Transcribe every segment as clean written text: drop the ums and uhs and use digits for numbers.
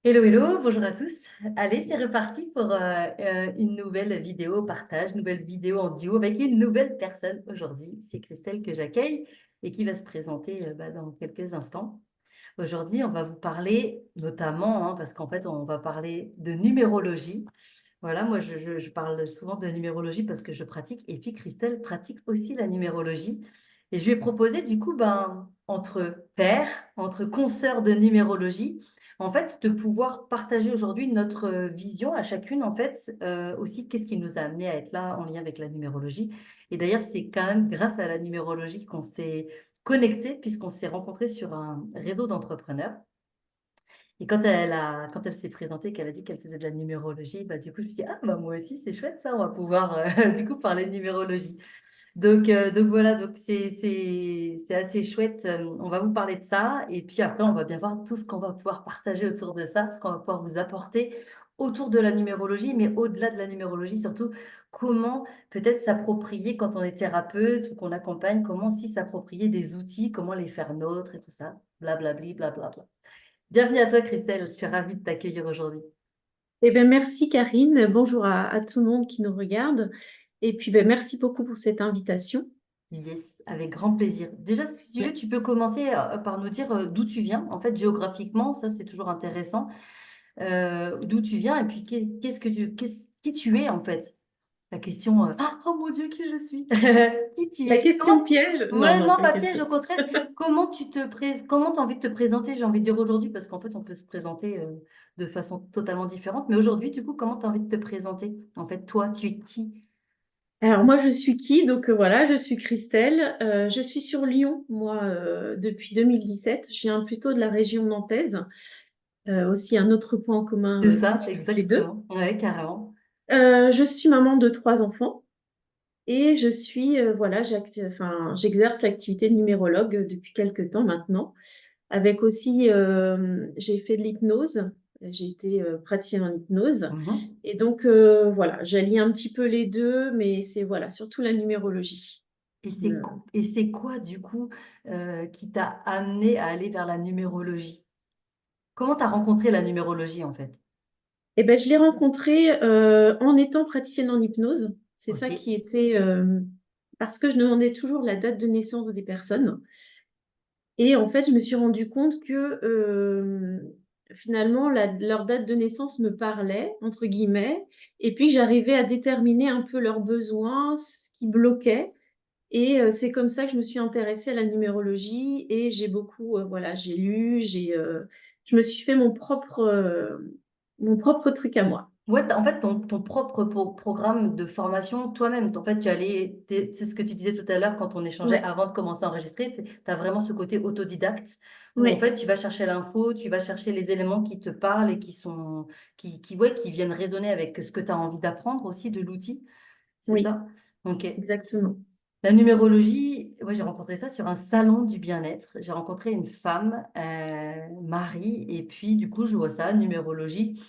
Hello, hello, bonjour à tous. Allez, c'est reparti pour une nouvelle vidéo partage, nouvelle vidéo en duo avec une nouvelle personne aujourd'hui. C'est Christelle que j'accueille et qui va se présenter dans quelques instants. Aujourd'hui, on va vous parler notamment, parce qu'en fait, on va parler de numérologie. Voilà, moi, je parle souvent de numérologie parce que je pratique et puis Christelle pratique aussi la numérologie. Et je lui ai proposé, du coup, entre pairs, entre consoeurs de numérologie, en fait, de pouvoir partager aujourd'hui notre vision à chacune, en fait, aussi, qu'est-ce qui nous a amené à être là en lien avec la numérologie. Et d'ailleurs, c'est quand même grâce à la numérologie qu'on s'est connectés, puisqu'on s'est rencontrés sur un réseau d'entrepreneurs. Et quand elle s'est présentée, qu'elle a dit qu'elle faisait de la numérologie, du coup, je me suis dit, ah, moi aussi, c'est chouette ça, on va pouvoir du coup parler de numérologie. Donc voilà, donc c'est assez chouette. On va vous parler de ça et puis après, on va bien voir tout ce qu'on va pouvoir partager autour de ça, ce qu'on va pouvoir vous apporter autour de la numérologie, mais au-delà de la numérologie, surtout comment peut-être s'approprier quand on est thérapeute ou qu'on accompagne, comment aussi s'approprier des outils, comment les faire nôtres et tout ça, blablabli, blablabla. Bienvenue à toi, Christelle, je suis ravie de t'accueillir aujourd'hui. Eh bien, merci Karine. Bonjour à tout le monde qui nous regarde. Et puis, merci beaucoup pour cette invitation. Yes, avec grand plaisir. Déjà, si tu veux, Ouais. tu peux commencer par nous dire d'où tu viens. En fait, géographiquement, ça, c'est toujours intéressant. D'où tu viens et puis qui tu es, en fait. La question, ah, oh mon Dieu, qui je suis? Qui tu La es? question piège? Non, Ouais, non, non, pas de pas piège, question. au contraire. Comment t'as envie de te présenter, j'ai envie de dire aujourd'hui, parce qu'en fait, on peut se présenter de façon totalement différente. Mais aujourd'hui, du coup, comment t'as envie de te présenter? En fait, toi, tu es qui? Alors, moi, je suis qui? Donc, voilà, je suis Christelle. Je suis sur Lyon, moi, depuis 2017. Je viens plutôt de la région nantaise. Aussi, un autre point en commun C'est ça, pour toutes les deux. exactement. Ouais, carrément. Je suis maman de 3 enfants. Et je suis, voilà, j'exerce l'activité de numérologue depuis quelques temps maintenant. Avec aussi, j'ai fait de l'hypnose. J'ai été praticienne en hypnose. Mhm. Et donc, voilà, j'allie un petit peu les deux, mais c'est voilà, surtout la numérologie Et qui c'est, me... et c'est quoi, du coup, qui t'a amené à aller vers la numérologie? Comment t'as rencontré la numérologie, en fait? Eh ben, je l'ai rencontrée en étant praticienne en hypnose. C'est Ok. ça qui était... parce que je demandais toujours la date de naissance des personnes. Et en fait, je me suis rendu compte que finalement, leur date de naissance me parlait, entre guillemets, et puis j'arrivais à déterminer un peu leurs besoins, ce qui bloquait. Et c'est comme ça que je me suis intéressée à la numérologie et j'ai beaucoup, voilà, j'ai lu, je me suis fait mon propre truc à moi. Ouais, en fait, ton propre programme de formation toi-même. En fait, c'est ce que tu disais tout à l'heure quand on échangeait Ouais, avant de commencer à enregistrer. Tu as vraiment ce côté autodidacte où, en ouais, fait, tu vas chercher l'info, tu vas chercher les éléments qui te parlent et qui viennent résonner avec ce que tu as envie d'apprendre aussi de l'outil. C'est oui, ça? Ok. exactement. La numérologie, moi j'ai rencontré ça sur un salon du bien-être. J'ai rencontré une femme, Marie, et puis du coup je vois ça, numérologie.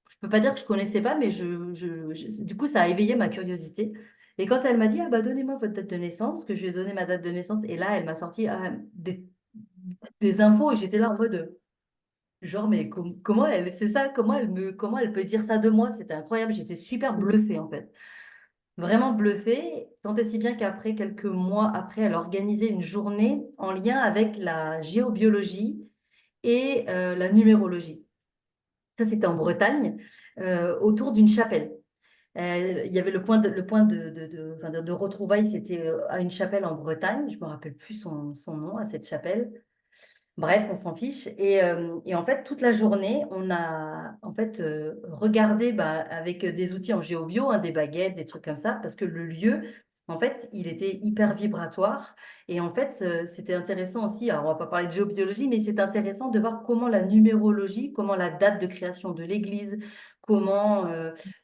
Je peux pas dire que je connaissais pas, mais du coup ça a éveillé ma curiosité. Et quand elle m'a dit, ah bah donnez-moi votre date de naissance, que je lui ai donné ma date de naissance, et là elle m'a sorti des infos et j'étais là en mode, genre mais comment elle, c'est ça, comment elle peut dire ça de moi? C'était incroyable, j'étais super bluffée en fait. Vraiment bluffée, tant et si bien qu'après, quelques mois après, elle a organisé une journée en lien avec la géobiologie et la numérologie. Ça, c'était en Bretagne, autour d'une chapelle. Il y avait le point de retrouvailles, c'était à une chapelle en Bretagne. Je me rappelle plus son nom à cette chapelle. Bref, on s'en fiche. Et en fait, toute la journée, on a en fait regardé avec des outils en géobio, des baguettes, des trucs comme ça, parce que le lieu, en fait, il était hyper vibratoire. Et en fait, c'était intéressant aussi. Alors, on va pas parler de géobiologie, mais c'est intéressant de voir comment la numérologie, comment la date de création de l'église, comment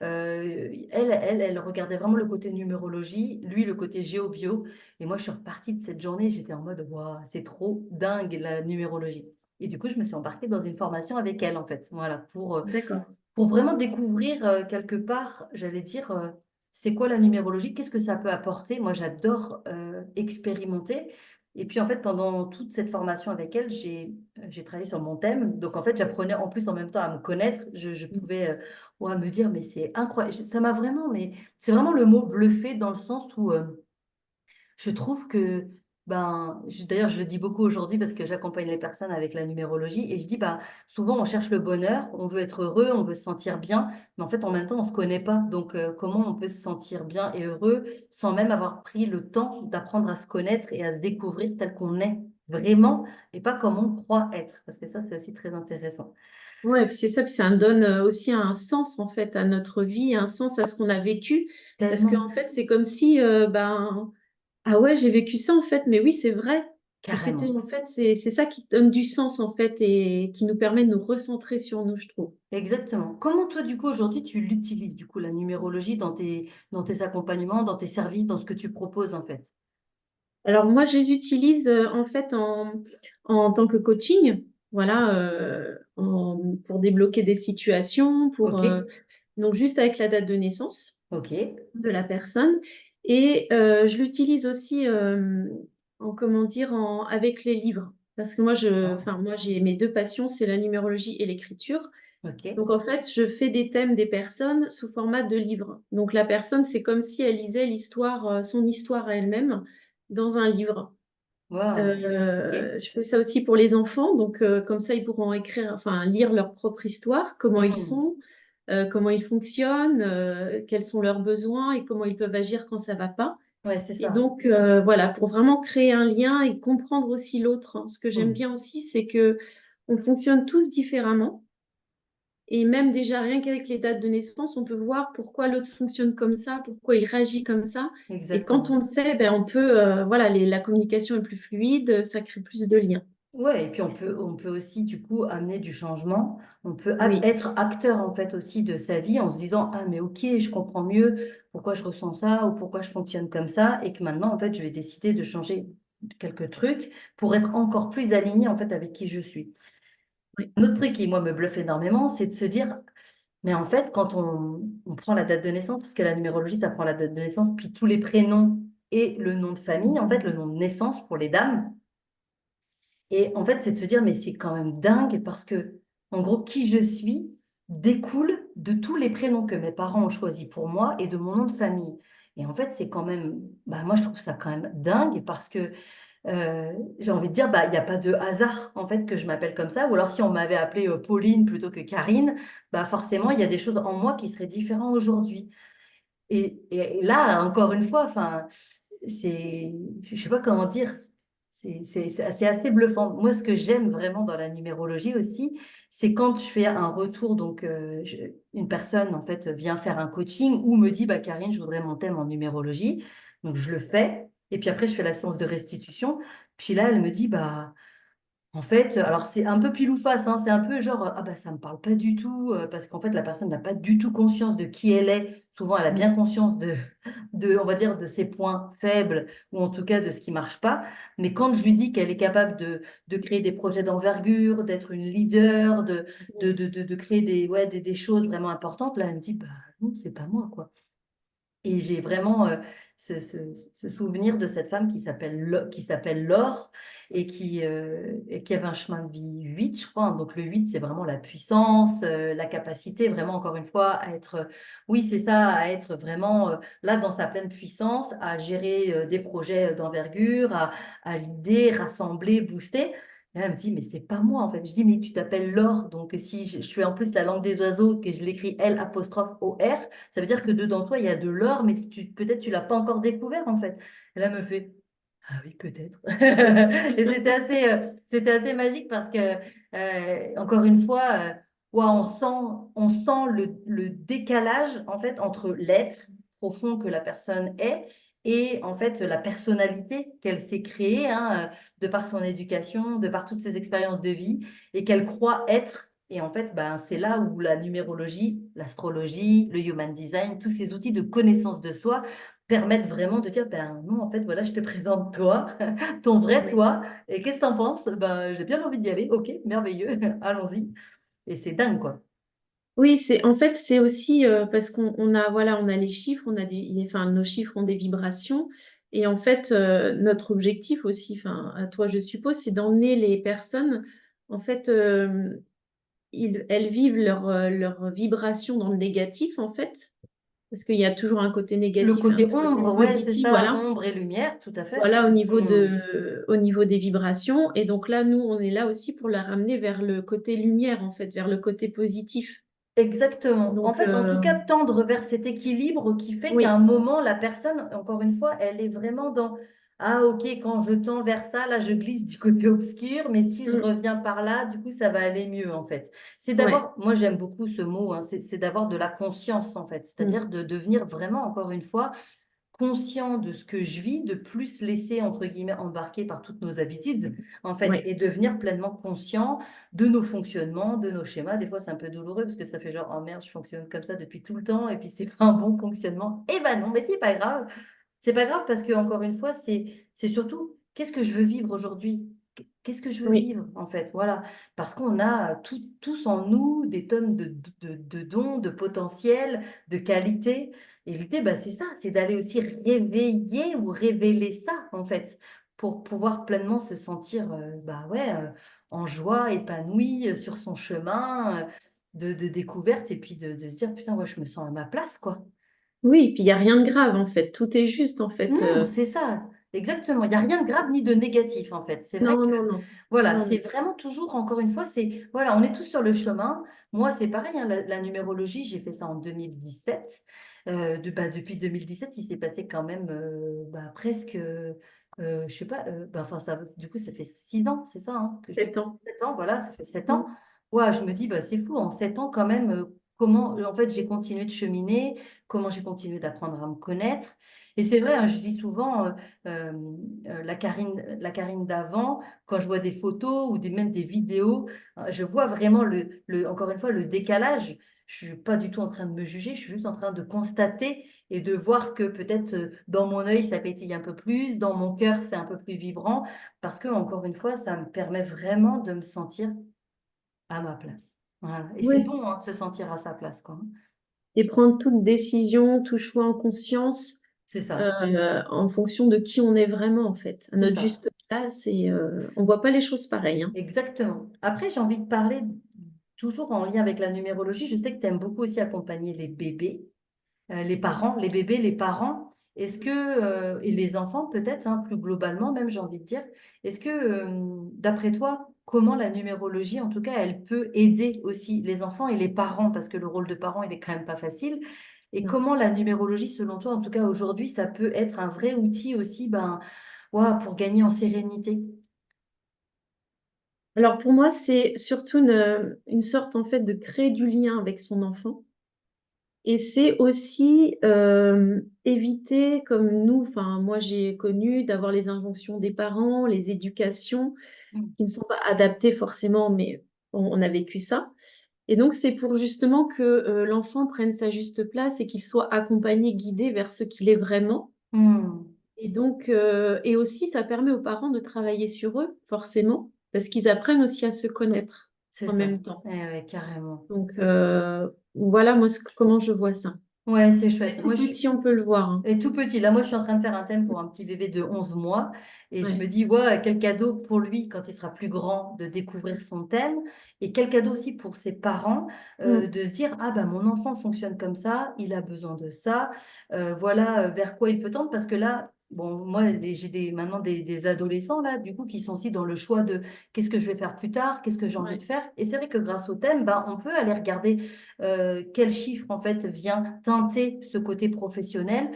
elle regardait vraiment le côté numérologie, lui le côté géobio. Et moi, je suis repartie de cette journée, j'étais en mode, waouh, c'est trop dingue la numérologie. Et du coup, je me suis embarquée dans une formation avec elle, en fait. Voilà, D'accord. pour vraiment découvrir quelque part, j'allais dire, c'est quoi la numérologie, qu'est-ce que ça peut apporter. Moi, j'adore expérimenter. Et puis, en fait, pendant toute cette formation avec elle, j'ai travaillé sur mon thème. Donc, en fait, j'apprenais en plus en même temps à me connaître. Je pouvais ouais, me dire, mais c'est incroyable. Ça m'a vraiment, mais c'est vraiment le mot bluffé dans le sens où je trouve que, ben, d'ailleurs, je le dis beaucoup aujourd'hui parce que j'accompagne les personnes avec la numérologie et je dis, bah, souvent on cherche le bonheur, on veut être heureux, on veut se sentir bien, mais en fait, en même temps, on ne se connaît pas. Donc, comment on peut se sentir bien et heureux sans même avoir pris le temps d'apprendre à se connaître et à se découvrir tel qu'on est vraiment et pas comme on croit être? Parce que ça, c'est aussi très intéressant. Ouais, puis c'est ça, puis ça donne aussi un sens en fait à notre vie, un sens à ce qu'on a vécu, parce qu'en Tellement, fait, c'est comme si, ben, ah ouais, j'ai vécu ça en fait, mais oui, c'est vrai. Et c'était carrément. en fait, c'est ça qui donne du sens en fait et qui nous permet de nous recentrer sur nous, je trouve. Exactement. Comment toi, du coup, aujourd'hui, tu l'utilises, du coup, la numérologie dans tes accompagnements, dans tes services, dans ce que tu proposes, en fait? Alors moi, je les utilise en fait en tant que coaching, voilà, pour débloquer des situations, pour Ok, donc juste avec la date de naissance ok, de la personne. Et je l'utilise aussi en comment dire, avec les livres. Parce que oh, enfin moi j'ai mes deux passions, c'est la numérologie et l'écriture. ok, Donc en fait, je fais des thèmes des personnes sous format de livre. Donc la personne, c'est comme si elle lisait l'histoire, son histoire à elle-même dans un livre. wow, ok, Je fais ça aussi pour les enfants, donc comme ça, ils pourront écrire, enfin lire leur propre histoire, comment ils mhm. sont, comment ils fonctionnent, quels sont leurs besoins et comment ils peuvent agir quand ça va pas. Ouais, c'est Et ça. donc voilà, pour vraiment créer un lien et comprendre aussi l'autre, hein. Ce que j'aime Mhm. bien aussi, c'est que on fonctionne tous différemment et même déjà rien qu'avec les dates de naissance, on peut voir pourquoi l'autre fonctionne comme ça, pourquoi il réagit comme ça. Et quand on Exactement. le sait, ben, on peut, voilà, la communication est plus fluide, ça crée plus de liens. Ouais, et puis on peut aussi, du coup, amener du changement. On peut Oui, être acteur, en fait, aussi de sa vie en se disant, ah, mais ok, je comprends mieux pourquoi je ressens ça ou pourquoi je fonctionne comme ça. Et que maintenant, en fait, je vais décider de changer quelques trucs pour être encore plus aligné, en fait, avec qui je suis. oui, Un autre truc qui, moi, me bluffe énormément, c'est de se dire, mais en fait, quand on prend la date de naissance, parce que la numérologie, ça prend la date de naissance, puis tous les prénoms et le nom de famille, en fait, le nom de naissance pour les dames. Et en fait, c'est de se dire, mais c'est quand même dingue parce que, en gros, qui je suis découle de tous les prénoms que mes parents ont choisis pour moi et de mon nom de famille. Et en fait, c'est quand même, bah, moi, je trouve ça quand même dingue parce que j'ai envie de dire, bah, il n'y a pas de hasard en fait que je m'appelle comme ça. Ou alors si on m'avait appelée Pauline plutôt que Karine, bah, forcément, il y a des choses en moi qui seraient différentes aujourd'hui. Et là, encore une fois, enfin, je sais pas comment dire, c'est assez bluffant. Moi, ce que j'aime vraiment dans la numérologie aussi, c'est quand je fais un retour, donc une personne en fait vient faire un coaching ou me dit, bah Karine, je voudrais mon thème en numérologie, donc je le fais. Et puis après, je fais la séance de restitution. Puis là, elle me dit, bah en fait, alors c'est un peu pile ou face, hein, c'est un peu genre, ah bah ça me parle pas du tout, parce qu'en fait la personne n'a pas du tout conscience de qui elle est. Souvent, elle a mm, bien conscience on va dire, de ses points faibles, ou en tout cas de ce qui marche pas. Mais quand je lui dis qu'elle est capable de créer des projets d'envergure, d'être une leader, de créer ouais, des choses vraiment importantes, là, elle me dit, bah non, c'est pas moi, quoi. Et j'ai vraiment ce souvenir de cette femme qui s'appelle Laure et qui avait un chemin de vie 8, je crois. Donc le 8, c'est vraiment la puissance, la capacité, vraiment, encore une fois, à être, oui, c'est ça, à être vraiment là dans sa pleine puissance, à gérer des projets d'envergure, à l'idée, rassembler, booster. Et elle me dit, mais c'est pas moi en fait. Je dis, mais tu t'appelles Laure. Donc si je fais en plus la langue des oiseaux, que je l'écris L apostrophe O R, ça veut dire que dedans toi, il y a de l'or, mais peut-être tu l'as pas encore découvert en fait. Et là, elle me fait, ah oui, peut-être. Et c'était assez magique parce que, encore une fois, ouais, on sent le décalage en fait entre l'être profond que la personne est et en fait la personnalité qu'elle s'est créée hein, de par son éducation, de par toutes ses expériences de vie et qu'elle croit être. Et en fait, ben, c'est là où la numérologie, l'astrologie, le human design, tous ces outils de connaissance de soi permettent vraiment de dire, ben non, en fait, voilà, je te présente toi, ton vrai oui. toi, et qu'est-ce que t'en penses? Ben, j'ai bien envie d'y aller, ok, merveilleux, allons-y. Et c'est dingue, quoi. Oui, en fait, c'est aussi parce qu'on a, voilà, on a les chiffres, enfin, nos chiffres ont des vibrations. Et en fait, notre objectif aussi, enfin, à toi, je suppose, c'est d'emmener les personnes, en fait, elles vivent leur vibration dans le négatif, en fait, parce qu'il y a toujours un côté Le négatif et un côté côté ombre, ouais, c'est positif, ça, voilà. ombre et lumière, tout à fait. Voilà, Hmm. au niveau des vibrations. Et donc là, nous, on est là aussi pour la ramener vers le côté lumière, en fait, vers le côté positif. Exactement. En Donc, fait, en tout cas, tendre vers cet équilibre qui fait qu'à un oui. moment, la personne, encore une fois, elle est vraiment dans, ah, ok, quand je tends vers ça, là, je glisse du côté obscur, mais si je Mm. reviens par là, du coup, ça va aller mieux, en fait. C'est Ouais. d'avoir, moi, j'aime beaucoup ce mot, hein, c'est d'avoir de la conscience, en fait. Mm. C'est-à-dire de devenir vraiment, encore une fois, conscient de ce que je vis, de plus se laisser, entre guillemets, embarquer par toutes nos habitudes, en fait, Ouais. et devenir pleinement conscient de nos fonctionnements, de nos schémas. Des fois, c'est un peu douloureux parce que ça fait genre, oh merde, je fonctionne comme ça depuis tout le temps et puis c'est pas un bon fonctionnement. Eh ben non, mais c'est pas grave. C'est pas grave parce que, encore une fois, c'est surtout qu'est-ce que je veux vivre aujourd'hui? Qu'est-ce que je veux Oui. vivre, en fait? Voilà. Parce qu'on a tous en nous des tonnes de dons, de potentiel, de qualités. Et l'idée, bah, c'est ça, c'est d'aller aussi réveiller ou révéler ça, en fait, pour pouvoir pleinement se sentir bah, ouais, en joie, épanoui sur son chemin de découverte et puis de se dire, putain, ouais, je me sens à ma place, quoi. Oui, puis il y a rien de grave, en fait. Tout est juste, en fait. Non, c'est ça, exactement. Il n'y a rien de grave ni de négatif, en fait. C'est vrai Non, que, non, non. voilà, Non, c'est non. vraiment toujours, encore une fois, c'est, voilà, on est tous sur le chemin. Moi, c'est pareil, hein, la numérologie, j'ai fait ça en 2017. Bah, depuis 2017, il s'est passé quand même bah, presque, je sais pas, bah, enfin, ça, du coup, ça fait 6 ans, c'est ça, hein, que je dis 7 ans. 7 ans, voilà, ça fait 7 ans. Mm. Ouais, je me dis, bah, c'est fou, en 7 ans, quand même, comment, en fait, j'ai continué de cheminer, comment j'ai continué d'apprendre à me connaître. Et c'est vrai, hein, je dis souvent, euh, la Karine d'avant, quand je vois des photos ou même des vidéos, je vois vraiment encore une fois, le décalage. Je suis pas du tout en train de me juger, je suis juste en train de constater et de voir que peut-être dans mon œil, ça pétille un peu plus, dans mon cœur, c'est un peu plus vibrant, parce que, encore une fois, ça me permet vraiment de me sentir à ma place. Voilà. Et c'est Oui. bon, hein, de se sentir à sa place, quoi, hein. Et prendre toute décision, tout choix en conscience, C'est ça, en fonction de qui on est vraiment, en fait, à c'est notre ça. juste place. Et on voit pas les choses pareilles, hein. Exactement. Après, j'ai envie de parler toujours en lien avec la numérologie. Je sais que tu aimes beaucoup aussi accompagner les bébés, les parents, les bébés, les parents. Est-ce que, et les enfants peut-être, hein, plus globalement même, j'ai envie de dire, est-ce que, d'après toi, comment la numérologie, en tout cas, elle peut aider aussi les enfants et les parents, parce que le rôle de parent, il est quand même pas facile. Et Non. comment la numérologie, selon toi, en tout cas aujourd'hui, ça peut être un vrai outil aussi ben, ouah, pour gagner en sérénité? Alors pour moi, c'est surtout une sorte, en fait, de créer du lien avec son enfant. Et c'est aussi, éviter comme nous, enfin moi j'ai connu, d'avoir les injonctions des parents, les éducations Mm. qui ne sont pas adaptées forcément, mais on a vécu ça. Et donc c'est pour justement que, l'enfant prenne sa juste place et qu'il soit accompagné, guidé vers ce qu'il est vraiment. Mm. Et donc et aussi ça permet aux parents de travailler sur eux, forcément, parce qu'ils apprennent aussi à se connaître C'est en ça. même temps. Eh ouais, carrément. Donc voilà moi comment je vois ça. Ouais, c'est Dès chouette. tout Moi, petit, on peut le voir, hein. et tout petit. Là, moi, je suis en train de faire un thème pour un petit bébé de 11 mois. Et je me Ouais. dis, ouais, quel cadeau pour lui quand il sera plus grand de découvrir son thème. Et quel cadeau aussi pour ses parents Mmh. de se dire, ah ben, mon enfant fonctionne comme ça, il a besoin de ça. Voilà vers quoi il peut tendre. Parce que là, bon, moi, j'ai maintenant des adolescents, là, du coup, qui sont aussi dans le choix de qu'est-ce que je vais faire plus tard, qu'est-ce que j'ai envie de Ouais. faire. Et c'est vrai que grâce au thème, ben, on peut aller regarder quel chiffre en fait vient teinter ce côté professionnel,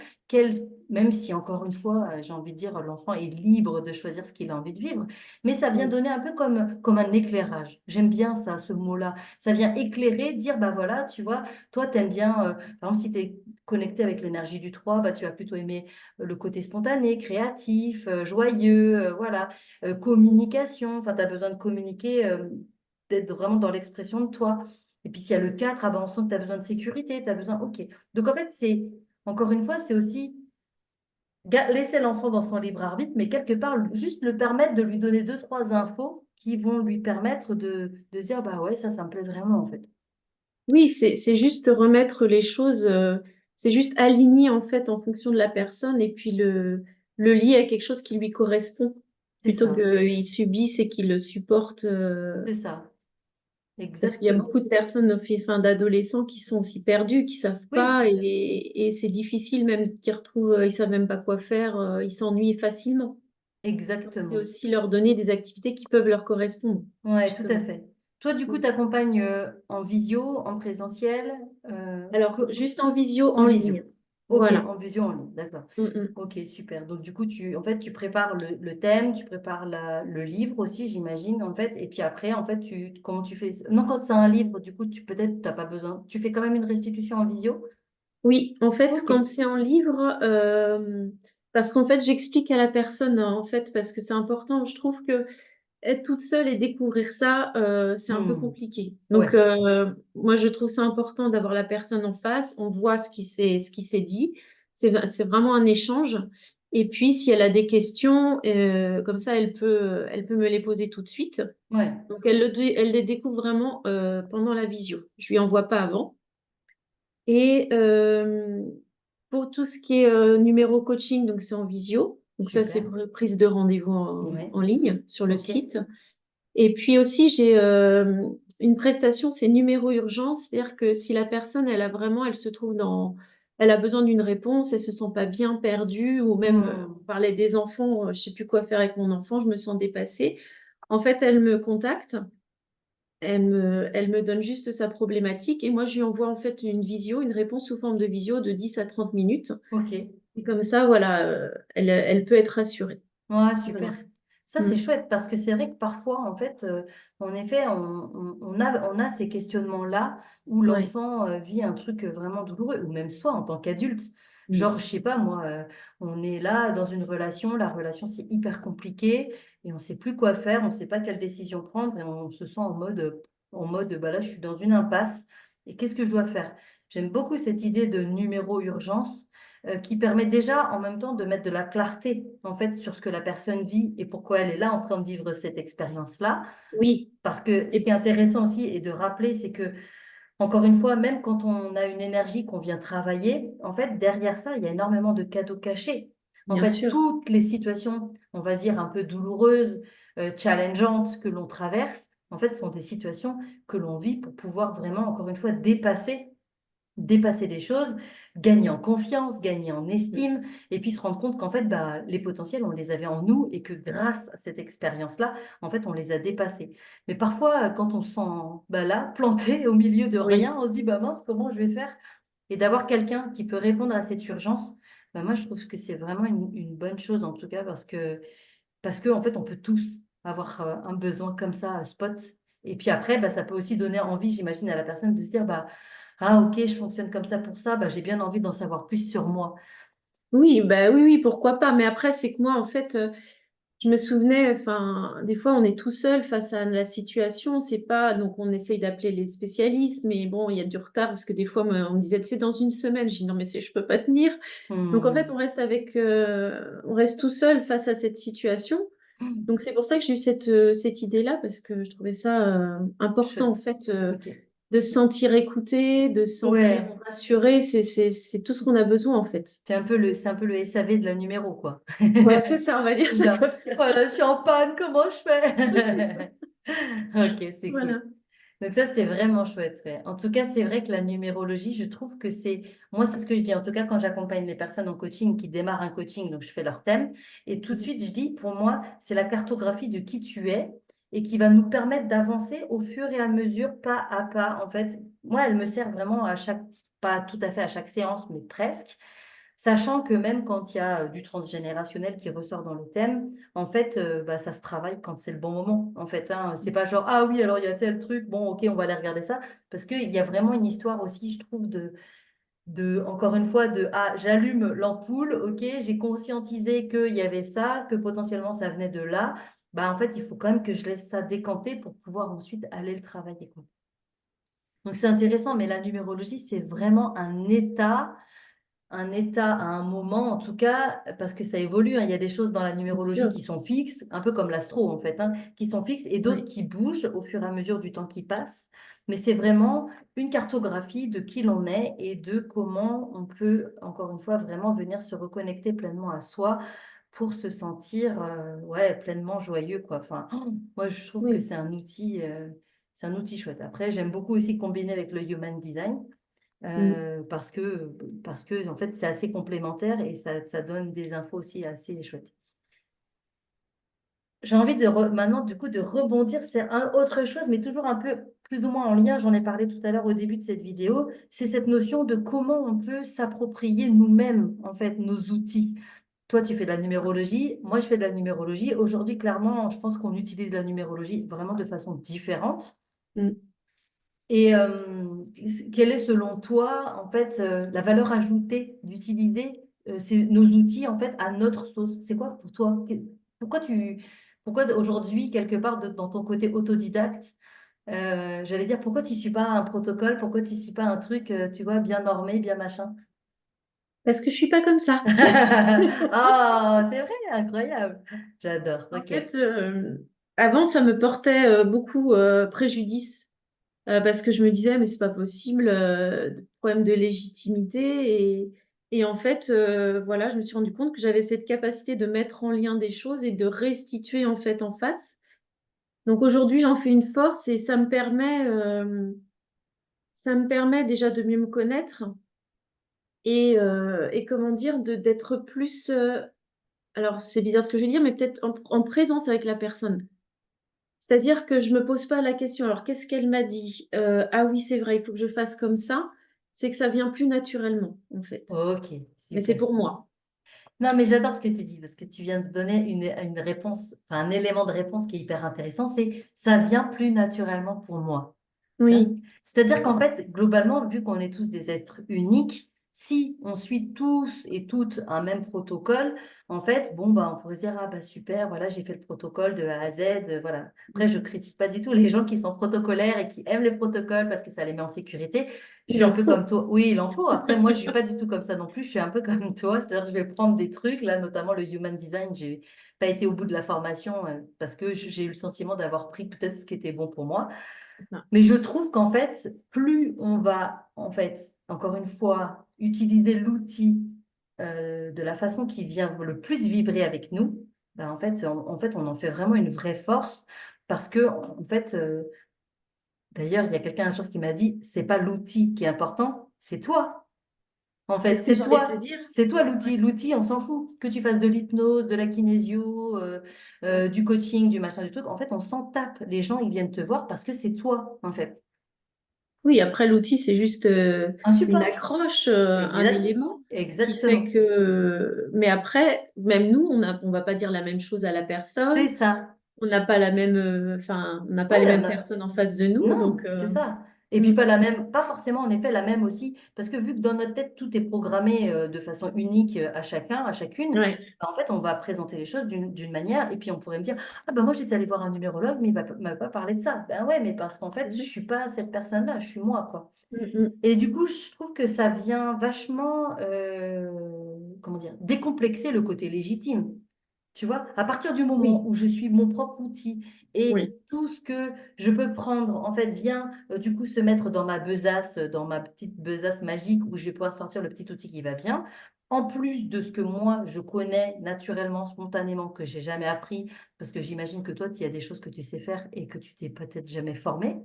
même si encore une fois, j'ai envie de dire, l'enfant est libre de choisir ce qu'il a envie de vivre, mais ça vient Mmh. donner un peu comme un éclairage. J'aime bien ça, ce mot-là. Ça vient éclairer, dire, bah voilà, tu vois, toi, t'aimes bien, par exemple, si tu es connecté avec l'énergie du 3 bah, tu vas plutôt aimer le côté spontané, créatif, joyeux, voilà, communication, enfin, tu as besoin de communiquer, d'être vraiment dans l'expression de toi. Et puis s'il y a le 4 ah ben, on sent que tu as besoin de sécurité, tu as besoin. Ok. Donc en fait, encore une fois, c'est aussi laisser l'enfant dans son libre arbitre, mais quelque part, juste le permettre de lui donner deux, trois infos qui vont lui permettre de dire, bah ouais, ça me plaît vraiment en fait. Oui, c'est juste remettre les choses, c'est juste aligner en fait en fonction de la personne et puis le lier à quelque chose qui lui correspond C'est plutôt ça, qu'il subisse et qu'il le supporte. c'est ça, Parce qu'il y a exactement. beaucoup de personnes, enfin, d'adolescents qui sont aussi perdus, qui savent Oui, pas et c'est difficile même qu'ils retrouvent, ils savent même pas quoi faire, ils s'ennuient facilement. Donc c'est exactement. aussi leur donner des activités qui peuvent leur correspondre, Ouais, tout à justement. fait. Toi, du coup, Mm. tu accompagnes en visio, en présentiel, Alors, juste en visio, en en visio. ligne. Ok, Voilà. en visio en ligne, d'accord. Mm, mm. Ok, super. Donc, du coup, en fait, tu prépares le thème, tu prépares le livre aussi, j'imagine, en fait. Et puis après, en fait, comment tu fais? Non, quand c'est un livre, du coup, peut-être, t'as pas besoin. Tu fais quand même une restitution en visio? Oui, en fait, Ok. quand c'est en livre, parce qu'en fait, j'explique à la personne, en fait, parce que c'est important. Je trouve que être toute seule et découvrir ça, c'est un peu Hmm. compliqué. Ouais, Donc, moi, je trouve ça important d'avoir la personne en face. On voit ce qui s'est dit. C'est vraiment un échange. Et puis, si elle a des questions, comme ça, elle peut me les poser tout de suite. ouais, Donc, elle les découvre vraiment pendant la visio. Je lui envoie pas avant. Et pour tout ce qui est numéro coaching, donc c'est en visio. Donc ça, c'est super. prise de rendez-vous Ouais, en ligne sur le ok, site. Et puis aussi, j'ai une prestation, c'est numéro urgence, c'est-à-dire que si la personne, elle se trouve elle a besoin d'une réponse, elle se sent pas bien perdue, ou même, on Hmm. parlait des enfants, je sais plus quoi faire avec mon enfant, je me sens dépassée. En fait, elle me contacte, elle me donne juste sa problématique et moi, je lui envoie en fait une visio, une réponse sous forme de visio de 10 à 30 minutes. Ok. Et comme ça, voilà, elle peut être rassurée. Ouais, Voilà. super. Ça, Mm. c'est chouette parce que c'est vrai que parfois, en fait, en effet, on a ces questionnements-là où Ouais. l'enfant vit un truc vraiment douloureux, ou même soi en tant qu'adulte. Mm. Genre, je sais pas, moi, on est là dans une relation, la relation, c'est hyper compliqué et on sait plus quoi faire, on sait pas quelle décision prendre et on se sent en mode, bah là, je suis dans une impasse et qu'est-ce que je dois faire? J'aime beaucoup cette idée de numéro urgence qui permet déjà en même temps de mettre de la clarté en fait sur ce que la personne vit et pourquoi elle est là en train de vivre cette expérience-là. Oui. Parce que ce qui est Et intéressant aussi et de rappeler, c'est que encore une fois, même quand on a une énergie qu'on vient travailler, en fait derrière ça, il y a énormément de cadeaux cachés. En bien fait, sûr. toutes les situations, on va dire un peu douloureuses, challengeantes que l'on traverse, en fait, sont des situations que l'on vit pour pouvoir vraiment, encore une fois, dépasser des choses, gagner en confiance, gagner en Mm. estime, et puis se rendre compte qu'en fait, bah, les potentiels, on les avait en nous et que grâce à cette expérience-là, en fait, on les a dépassés. Mais parfois, quand on se sent bah, là, planté au milieu de Oui. rien, on se dit, bah mince, comment je vais faire? Et d'avoir quelqu'un qui peut répondre à cette urgence, bah, moi, je trouve que c'est vraiment une bonne chose, en tout cas, parce que en fait, on peut tous avoir un besoin comme ça, spot. Et puis après, bah, ça peut aussi donner envie, j'imagine, à la personne de se dire, bah, ah ok, je fonctionne comme ça pour ça, bah, j'ai bien envie d'en savoir plus sur moi. Oui, bah oui, oui, pourquoi pas. Mais après, c'est que moi, en fait, je me souvenais, enfin, des fois, on est tout seul face à la situation. C'est pas, donc on essaye d'appeler les spécialistes, mais bon, il y a du retard parce que des fois, on me disait, c'est dans une semaine. Je dis, non, mais je peux pas tenir. Donc, en fait, Hmm. on reste tout seul face à cette situation. Hmm. Donc c'est pour ça que j'ai eu cette idée-là, parce que je trouvais ça important, en Chouette. fait, Ok. de se sentir écouté, de se sentir Ouais, rassuré. C'est tout ce qu'on a besoin, en fait. c'est un peu le SAV de la numéro, quoi. Voilà, c'est ça, on va dire C'est ça ça. comme ça. Voilà, je suis en panne, comment je Oui, c'est ça. fais? Ok, c'est cool. Voilà. Donc ça, c'est vraiment chouette. Ouais. En tout cas, c'est vrai que la numérologie, je trouve que moi, c'est ce que je dis. En tout cas, quand j'accompagne les personnes en coaching qui démarrent un coaching, donc je fais leur thème, et tout de Mhm. suite, je dis, pour moi, c'est la cartographie de qui tu es et qui va nous permettre d'avancer au fur et à mesure, pas à pas. En fait, moi, elle me sert vraiment pas tout à fait à chaque séance, mais presque. Sachant que même quand il y a du transgénérationnel qui ressort dans le thème, en fait, bah, ça se travaille quand c'est le bon moment. En fait, hein. C'est pas genre, ah oui, alors il y a tel truc, bon, ok, on va aller regarder ça. Parce qu'il y a vraiment une histoire aussi, je trouve, encore une fois, ah, j'allume l'ampoule, ok, j'ai conscientisé qu'il y avait ça, que potentiellement ça venait de là. Bah, en fait, il faut quand même que je laisse ça décanter pour pouvoir ensuite aller le travailler, quoi. Donc c'est intéressant, mais la numérologie, c'est vraiment un état. un état à un moment, en tout cas, parce que ça évolue, hein. Il y a des choses dans la bien numérologie sûr. qui sont fixes, un peu comme l'astro en fait, hein, qui sont fixes et d'autres Oui, qui bougent au fur et à mesure du temps qui passe. Mais c'est vraiment une cartographie de qui l'on est et de comment on peut, encore une fois, vraiment venir se reconnecter pleinement à soi pour se sentir ouais, pleinement joyeux, quoi. Enfin, moi, je trouve que oui. c'est un outil chouette. Après, j'aime beaucoup aussi combiner avec le Human Design Mm. parce que en fait, c'est assez complémentaire et ça donne des infos aussi assez chouettes. J'ai envie maintenant, du coup, de rebondir sur autre chose, mais toujours un peu plus ou moins en lien, j'en ai parlé tout à l'heure au début de cette vidéo, c'est cette notion de comment on peut s'approprier nous-mêmes, en fait, nos outils. Toi, tu fais de la numérologie, moi, je fais de la numérologie. Aujourd'hui, clairement, je pense qu'on utilise la numérologie vraiment de façon différente. Mm. Et quelle est selon toi, en fait, la valeur ajoutée d'utiliser nos outils, en fait, à notre sauce? C'est quoi pour toi? Pourquoi pourquoi aujourd'hui, quelque part, dans ton côté autodidacte, j'allais dire, pourquoi tu ne suis pas un protocole? Pourquoi tu ne suis pas un truc, tu vois, bien normé, bien machin? Parce que je suis pas comme ça. Ah, c'est vrai, incroyable. J'adore, En ok. fait, avant, ça me portait beaucoup préjudice parce que je me disais, mais c'est pas possible, problème de légitimité. Et en fait, voilà, je me suis rendu compte que j'avais cette capacité de mettre en lien des choses et de restituer en fait en face. Donc aujourd'hui, j'en fais une force et ça me permet déjà de mieux me connaître et comment dire, d'être plus, alors c'est bizarre ce que je veux dire, mais peut-être en présence avec la personne. C'est-à-dire que je me pose pas la question: «Alors qu'est-ce qu'elle m'a dit? Ah oui, c'est vrai, il faut que je fasse comme ça». C'est que ça vient plus naturellement, en fait. Ok, Mais c'est super. pour moi. Non, mais j'adore ce que tu dis parce que tu viens de donner une réponse, enfin, un élément de réponse qui est hyper intéressant, c'est ça vient plus naturellement pour moi. Tu vois. Oui, C'est-à-dire qu'en fait, globalement, vu qu'on est tous des êtres uniques, si on suit tous et toutes un même protocole, en fait, bon, bah, on pourrait se dire, ah bah super, voilà, j'ai fait le protocole de A à Z, voilà. Après, je critique pas du tout les gens qui sont protocolaires et qui aiment les protocoles parce que ça les met en sécurité. Je suis il un en peu comme faut. toi. Oui, il en faut. Après, moi, je suis pas du tout comme ça non plus. Je suis un peu comme toi. C'est-à-dire que je vais prendre des trucs, là, notamment le Human Design. J'ai pas été au bout de la formation parce que j'ai eu le sentiment d'avoir pris peut-être ce qui était bon pour moi. Mais je trouve qu'en fait, plus on va, en fait, encore une fois, utiliser l'outil de la façon qui vient le plus vibrer avec nous, ben, en fait, on en fait vraiment une vraie force parce que, en fait, d'ailleurs, il y a quelqu'un un jour qui m'a dit, c'est pas l'outil qui est important, c'est toi. En C'est fait, ce que j'allais te dire. c'est toi l'outil. Ouais, L'outil, on s'en fout. Que tu fasses de l'hypnose, de la kinésio, ouais. du coaching, du machin, du truc. En fait, on s'en tape. Les gens, ils viennent te voir parce que c'est toi, en fait. Oui, après l'outil, c'est juste, Un une support. accroche, un Exact. élément qui fait Exactement. que mais après, même nous, on va pas dire la même chose à la C'est personne. ça. On n'a pas la même, enfin, on n'a pas Ouais, les mêmes personnes en face de nous, donc non, c'est ça. Et puis mmh, pas la même, pas forcément en effet la même aussi, parce que vu que dans notre tête tout est programmé de façon unique à chacun, à chacune, ouais. bah, en fait on va présenter les choses d'une manière, et puis on pourrait me dire, ah ben moi j'étais allée voir un numérologue, mais m'a pas parlé de ça. Ben ouais, mais parce qu'en fait je Mmh. suis pas cette personne-là, je suis moi, quoi. Mmh mh. Et du coup, je trouve que ça vient vachement, comment dire, décomplexer le côté légitime. Tu vois, à partir du moment Oui, où je suis mon propre outil et oui, tout ce que je peux prendre, en fait, vient du coup se mettre dans ma besace, dans ma petite besace magique où je vais pouvoir sortir le petit outil qui va bien, en plus de ce que moi, je connais naturellement, spontanément, que j'ai jamais appris, parce que j'imagine que toi, il y a des choses que tu sais faire et que tu t'es peut-être jamais formé.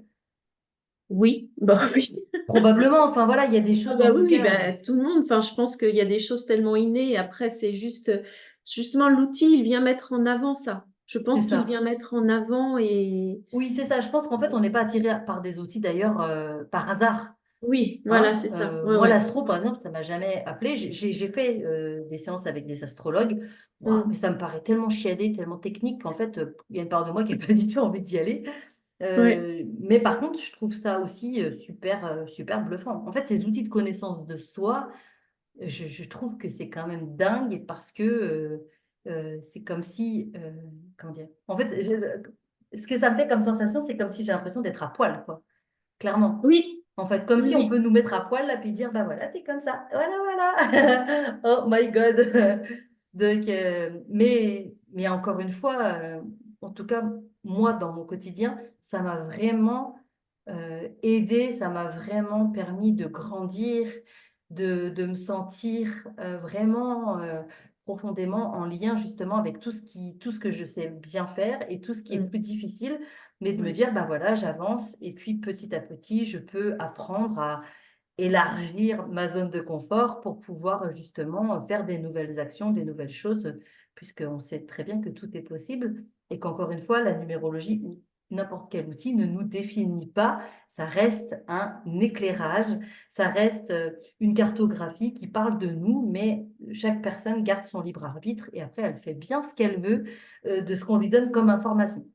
oui, bah, oui. Probablement, enfin voilà, il y a des Ah choses bah, en oui, tout oui, cas. bah, tout le monde, enfin, je pense qu'il y a des choses tellement innées, après c'est juste, justement l'outil, il vient mettre en avant ça. Je C'est pense qu'il vient ça. mettre en avant Oui, c'est ça. Je pense qu'en fait, on n'est pas attiré par des outils d'ailleurs par hasard. oui, voilà, Hein. c'est ça. Ouais, Moi, ouais. l'astro, par exemple, ça m'a jamais appelé. J'ai fait des séances avec des astrologues. Ouah, mais Mmh. ça me paraît tellement chiadé, tellement technique qu'en fait, il y a une part de moi qui n'a pas du tout envie d'y aller. Ouais. Mais par contre, je trouve ça aussi super bluffant. En fait, ces outils de connaissance de soi, je trouve que c'est quand même dingue parce que c'est comme si, comment dire, en fait, ce que ça me fait comme sensation, c'est comme si j'ai l'impression d'être à poil, quoi, clairement. Oui, En fait, comme Oui, si on peut oui. nous mettre à poil là, puis dire, bah voilà, t'es comme ça. Voilà, voilà. Oh my God. Donc, mais encore une fois, en tout cas, moi, dans mon quotidien, ça m'a vraiment aidé, ça m'a vraiment permis de grandir, de me sentir vraiment profondément en lien justement avec tout ce que je sais bien faire et tout ce qui est Mmh. plus difficile, mais de me Oui, dire, bah voilà, j'avance et puis petit à petit, je peux apprendre à élargir ma zone de confort pour pouvoir justement faire des nouvelles actions, des nouvelles choses, puisqu'on sait très bien que tout est possible et qu'encore une fois, la numérologie ou n'importe quel outil ne nous définit pas, ça reste un éclairage, ça reste une cartographie qui parle de nous, mais chaque personne garde son libre arbitre et après, elle fait bien ce qu'elle veut de ce qu'on lui donne comme information.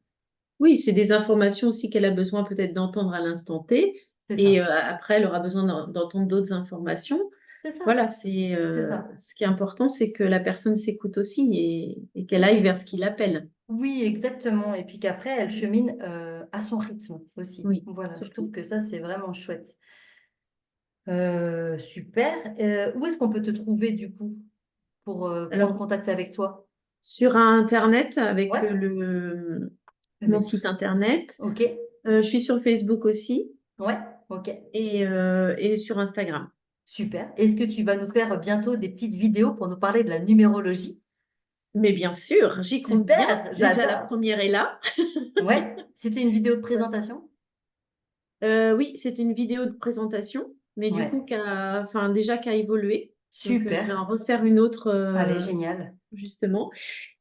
oui, c'est des informations aussi qu'elle a besoin peut-être d'entendre à l'instant T C'est et ça, après elle aura besoin d'entendre d'autres informations. c'est ça, Voilà, c'est, c'est ça. ce qui est important, c'est que la personne s'écoute aussi et qu'elle Tout aille à vers fait. ce qui l'appelle. Oui, exactement. Et puis qu'après, elle Mmh. chemine à son rythme aussi. Oui, Voilà, je trouve surtout. que ça, c'est vraiment chouette. Super. Où est-ce qu'on peut te trouver du coup pour prendre Alors contact avec toi? sur internet avec, Ouais, mon avec site tous. internet, Ok. je suis sur Facebook aussi Ouais, ok. et sur Instagram. Super. Est-ce que tu vas nous faire bientôt des petites vidéos pour nous parler de la numérologie? Mais bien sûr, j'y compte bien. Super, Déjà la j'adore. première est là. Ouais, c'était une vidéo de présentation? Oui, c'est une vidéo de présentation, mais du Ouais, coup qui a évolué. Donc, je vais en super. refaire une autre, Allez, génial. justement.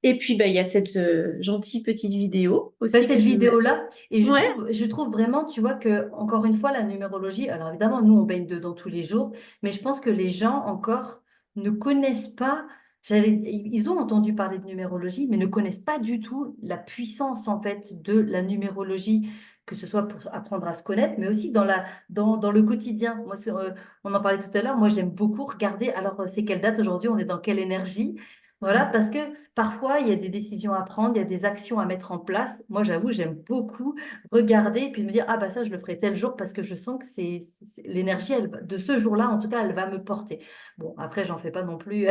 Et puis, bah, il y a cette, gentille petite vidéo Bah, aussi cette que je vais mettre. vidéo-là, et Ouais, je trouve vraiment, tu vois, que, encore une fois, la numérologie, alors évidemment, nous, on baigne dedans tous les jours, mais je pense que les gens encore ne connaissent pas, ils ont entendu parler de numérologie, mais ne connaissent pas du tout la puissance, en fait, de la numérologie, que ce soit pour apprendre à se connaître, mais aussi dans le quotidien. Moi, on en parlait tout à l'heure, moi, j'aime beaucoup regarder, alors, c'est quelle date aujourd'hui, on est dans quelle énergie? Voilà, mmh, parce que parfois, il y a des décisions à prendre, il y a des actions à mettre en place. Moi, j'avoue, j'aime beaucoup regarder et puis me dire, ah bah ça, je le ferai tel jour parce que je sens que l'énergie de ce jour-là, en tout cas, elle va me porter. Bon, après, j'en fais pas non plus,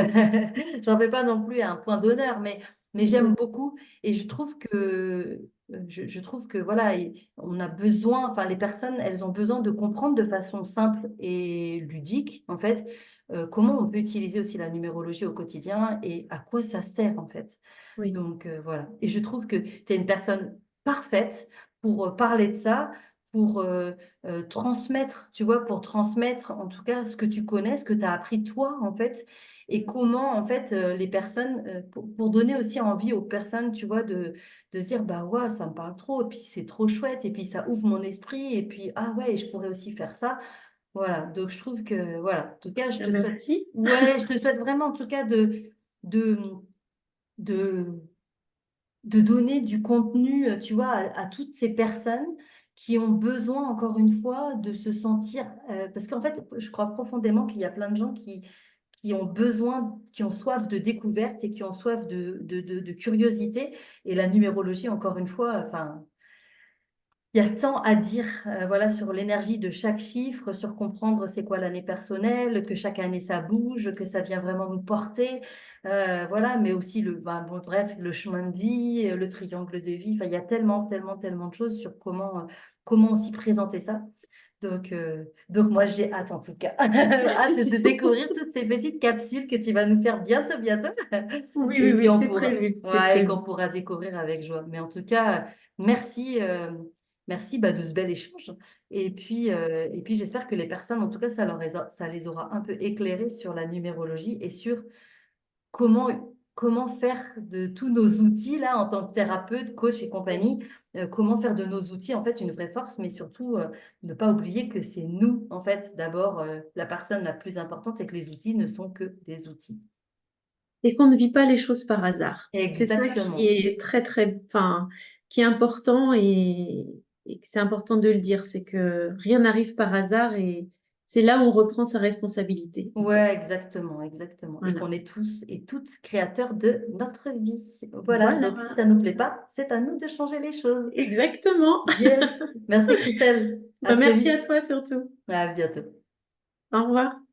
j'en fais pas non plus un point d'honneur, mais j'aime mmh, beaucoup et je trouve que voilà, on a besoin, enfin, les personnes, elles ont besoin de comprendre de façon simple et ludique, en fait, comment on peut utiliser aussi la numérologie au quotidien et à quoi ça sert en fait. oui. Donc voilà. Et je trouve que tu es une personne parfaite pour parler de ça, pour transmettre, tu vois, pour transmettre en tout cas ce que tu connais, ce que tu as appris toi en fait, et Mmh. comment en fait les personnes, pour donner aussi envie aux personnes, tu vois, de se dire, bah ouais, ça me parle trop, et puis c'est trop chouette, et puis ça ouvre mon esprit, et puis ah ouais, je pourrais aussi faire ça. Voilà, donc je trouve que, voilà, en tout cas, je te souhaite, Merci. ouais, je te souhaite vraiment, en tout cas, de, de, de donner du contenu, tu vois, à toutes ces personnes qui ont besoin, encore une fois, de se sentir, parce qu'en fait, je crois profondément qu'il y a plein de gens qui ont besoin, qui ont soif de découverte et qui ont soif de curiosité. Et la numérologie, encore une fois, enfin, il y a tant à dire voilà, sur l'énergie de chaque chiffre, sur comprendre c'est quoi l'année personnelle, que chaque année ça bouge, que ça vient vraiment nous porter, voilà, mais aussi bon, bref, le chemin de vie, le triangle de vie. Enfin, il y a tellement, tellement, tellement de choses sur comment aussi présenter ça. Donc moi, j'ai hâte en tout cas, hâte de découvrir toutes ces petites capsules que tu vas nous faire bientôt, bientôt, Oui, oui, et oui, c'est prévu, c'est ouais, et qu'on prévu. pourra découvrir avec joie. Mais en tout cas, merci, merci bah, de ce bel échange. Et puis j'espère que les personnes, en tout cas, ça les aura un peu éclairées sur la numérologie et sur comment faire de tous nos outils là en tant que thérapeute, coach et compagnie, comment faire de nos outils en fait une vraie force, mais surtout ne pas oublier que c'est nous en fait d'abord la personne la plus importante et que les outils ne sont que des outils. Et qu'on ne vit pas les choses par hasard. C'est ça qui Exactement. est très, très qui est important et que c'est important de le dire, c'est que rien n'arrive par hasard c'est là où on reprend sa responsabilité, en fait. Ouais, exactement, exactement. Et Voilà. qu'on est tous et toutes créateurs de notre vie. Voilà, donc si Voilà, ça nous plaît pas, c'est à nous de changer les choses. exactement. Yes. Merci Christelle. À Bah, très merci vite. à toi surtout. À bientôt. Au revoir.